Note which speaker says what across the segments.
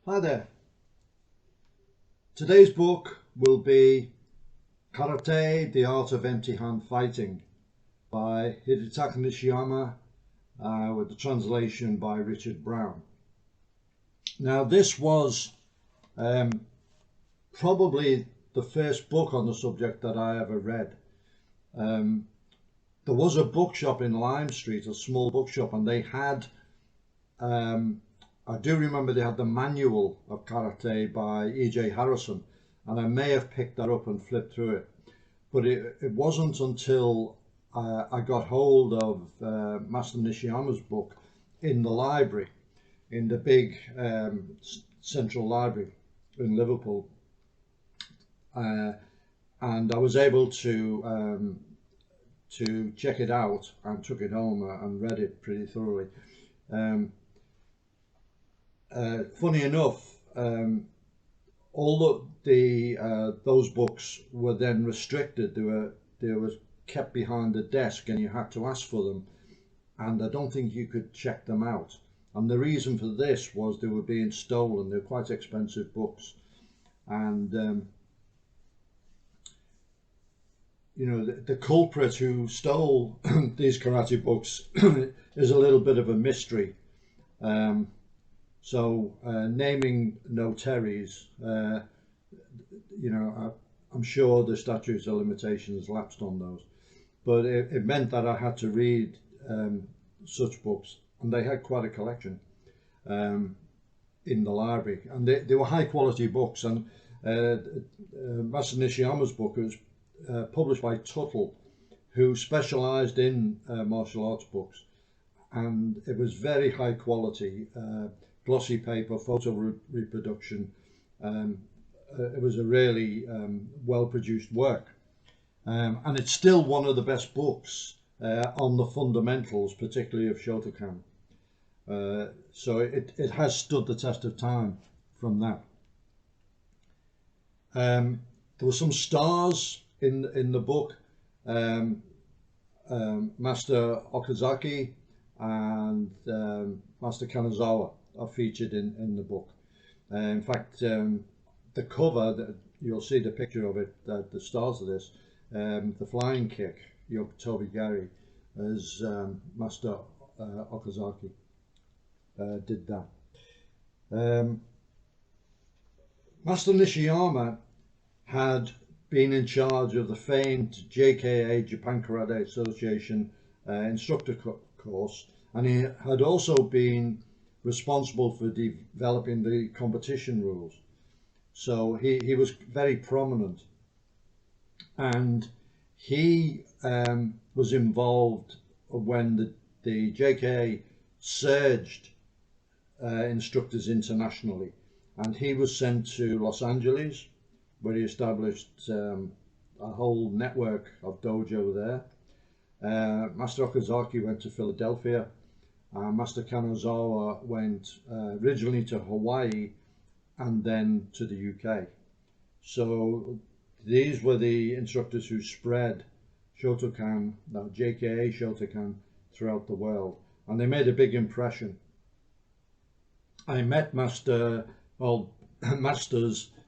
Speaker 1: Hi there. Today's book will be Karate, The Art of Empty Hand Fighting by Hidetaka Nishiyama with the translation by Richard Brown. Now this was probably the first book on the subject that I ever read. There was a bookshop in Lime Street, a small bookshop, and they had I do remember they had the manual of Karate by E.J. Harrison, and I may have picked that up and flipped through it. But it wasn't until I got hold of Master Nishiyama's book in the library, in the big central library in Liverpool, and I was able to check it out and took it home and read it pretty thoroughly. Funny enough, all those books were then restricted. They were kept behind the desk, and you had to ask for them. And I don't think you could check them out. And the reason for this was they were being stolen. They're quite expensive books, and you know, the culprit who stole these karate books is a little bit of a mystery. So naming no Terrys, you know, I'm sure the statutes of limitations lapsed on those, but it meant that I had to read such books, and they had quite a collection in the library, and they were high quality books. And Master Nishiyama's book was published by Tuttle, who specialised in martial arts books, and it was very high quality. Glossy paper, photo reproduction. It was a really well-produced work, and it's still one of the best books on the fundamentals, particularly of Shotokan. So it has stood the test of time from that. There were some stars in the book. Master Okazaki and Master Kanazawa are featured in the book. In fact, the cover, you'll see the picture of it, the stars of this, the flying kick, Yokotobi Gari, as Master Okazaki did that. Master Nishiyama had been in charge of the famed JKA, Japan Karate Association instructor course, and he had also been responsible for developing the competition rules. So he was very prominent, and he was involved when the JKA surged instructors internationally, and he was sent to Los Angeles, where he established a whole network of dojo there. Master Okazaki went to Philadelphia. Master Kanazawa went originally to Hawaii and then to the UK. So these were the instructors who spread Shotokan, JKA Shotokan, throughout the world, and they made a big impression. I met Masters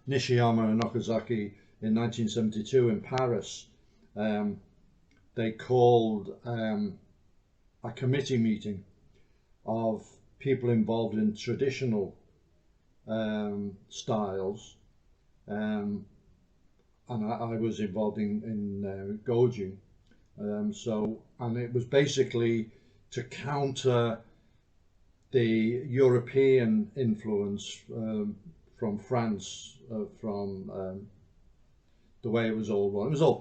Speaker 1: Nishiyama and Okazaki in 1972 in Paris. They called a committee meeting of people involved in traditional styles, and I was involved in Goju. And it was basically to counter the European influence from France, from the way it was all run. It was all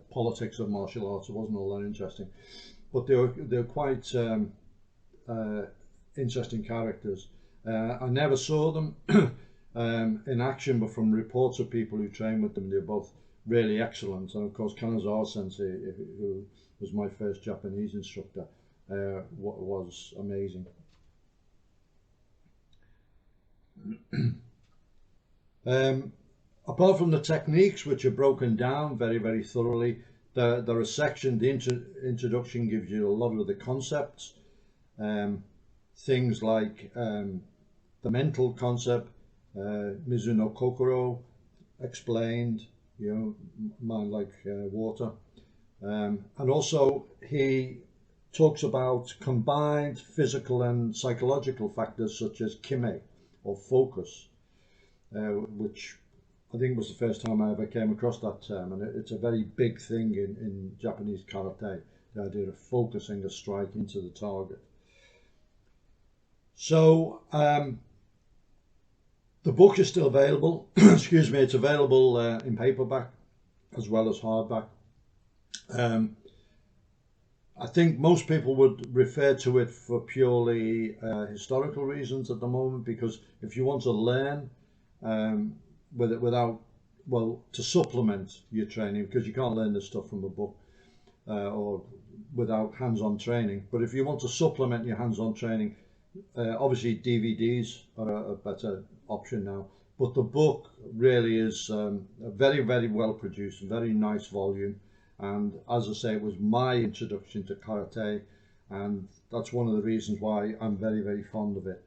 Speaker 1: politics of martial arts. It wasn't all that interesting, but they were quite interesting characters. I never saw them in action, but from reports of people who trained with them, they were both really excellent. And of course, Kanazawa Sensei, who was my first Japanese instructor, was amazing. Apart from the techniques, which are broken down very, very thoroughly, there are sections. The introduction gives you a lot of the concepts, things like the mental concept, Mizuno Kokoro explained, you know, mind like water. And also he talks about combined physical and psychological factors such as kime, or focus, which I think was the first time I ever came across that term, and it's a very big thing in Japanese karate, the idea of focusing a strike into the target. So the book is still available. Excuse me, it's available in paperback as well as hardback. I think most people would refer to it for purely historical reasons at the moment, because if you want to learn without, well, to supplement your training, because you can't learn this stuff from a book or without hands-on training. But if you want to supplement your hands-on training, obviously DVDs are a better option now. But the book really is a very, very well produced, very nice volume. And as I say, it was my introduction to karate, and that's one of the reasons why I'm very, very fond of it.